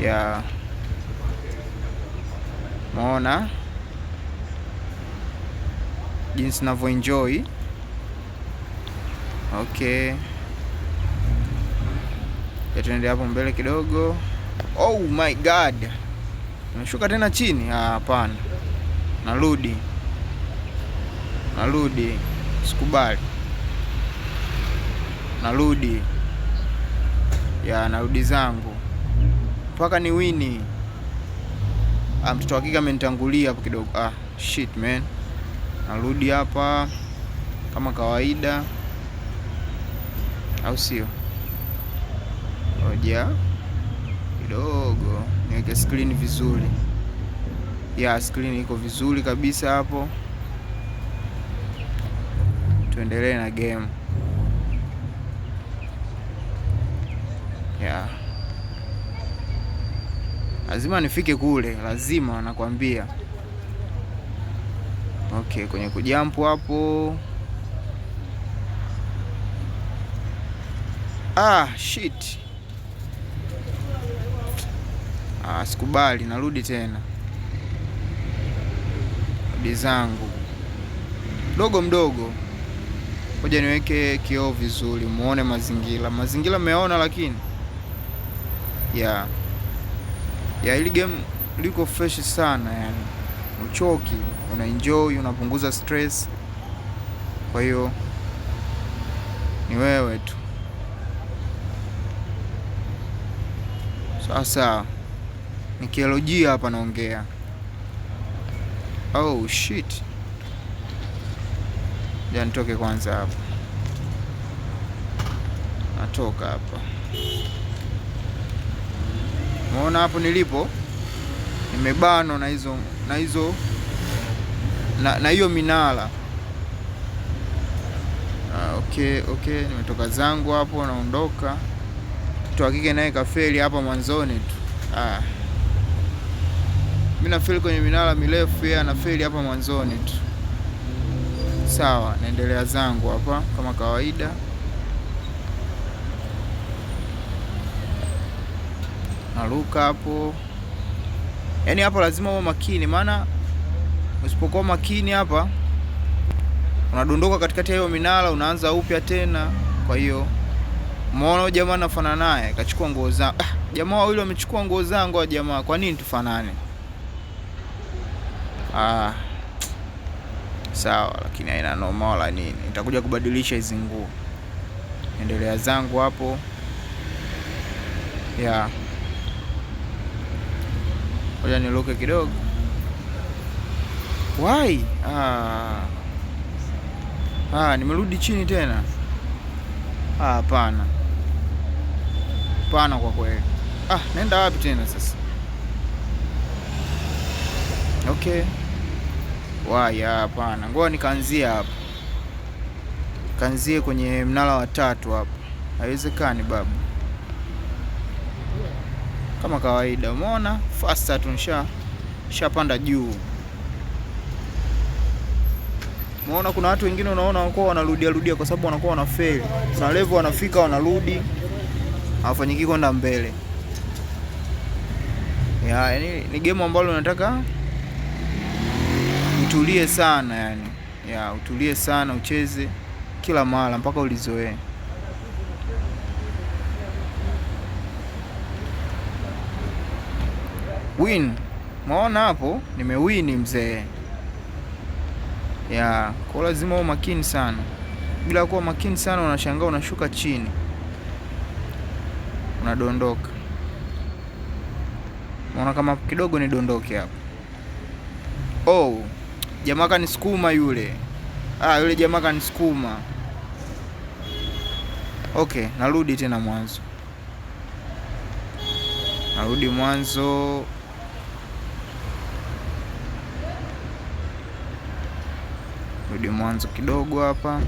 ya maona jinsi ninavyo enjoy. Okay, tuende hapo mbele kidogo. Oh my god, nimeshuka tena chini. Hapana, narudi, sikubali, narudi zangu mpaka ni wini. Mtoto hakika amenitangulia hapo kidogo. Shit man, narudi hapa kama kawaida, au sio? Ngoja kidogo niweke screen vizuri. Screen iko vizuri kabisa hapo. Tuendelee na game. Lazima nifike kule, lazima, nakwambia. Okay, kwenye kujump hapo. Shit. Sikubali, narudi tena. Rudi zangu mdogo. Ngoja niweke kioo vizuri muone mazingira meona, lakini hili game liko fresh sana yani. Uchoki, una enjoy, unapunguza stress. Kwa hiyo ni wewe tu. Sasa ni kiolojia hapa naongea. Oh shit. Nitoke kwanza hapa. Natoka hapa. Unaona hapo nilipo? Nimebano na hiyo minara. Okay, nimetoka zangu hapo, naondoka. Mtu hakika naye kafeli hapa mwanzoni tu. Mimi nafeli kwenye minara mirefu, yeye anafeli hapa mwanzoni tu. Sawa, naendelea zangu hapa kama kawaida. Naruka hapo. Yaani hapo lazima uwe makini, maana usipokuwa makini hapa unadondoka katikati ya hiyo minara, unaanza upya tena. Kwa hiyo umeona jamaa anafanana naye, kachukua nguo zangu. Jamaa wawili wamechukua nguo zangu wa jamaa. Kwa nini tufanane? Sawa, lakini haina noma wala nini. Nitakuja kubadilisha hizi nguo. Endelea zangu hapo. Ngoja niruke kidogo. Why? Nimerudi chini tena. Hapana. Hapana kwa kweli. Naenda wapi tena sasa? Okay. Hapana. Ngoja nikaanzia hapa. Kaanzie kwenye mnara wa 3 hapa. Haiwezekani babu. Kama kawaida, umeona? Faster tu nishapanda juu. Umeona kuna watu wengine unaona wako wanarudia kwa sababu wanakuwa wanafeli. Na level wanafika wanarudi. Hawafanyiki kwenda mbele. Yaani ni game ambalo nataka utulie sana yani. Utulie sana, ucheze kila mara mpaka ulizoee. Win. Maona hapo nimewini mzee. Kwa lazima uwe makini sana. Bila kuwa makini sana unashangaa unashuka chini. Unadondoka. Maona kama kidogo nidondoke hapo. Jamaa kanisukuma yule. Yule jamaa kanisukuma. Okay, narudi tena mwanzo. Narudi mwanzo. Rudi mwanzo kidogo hapa.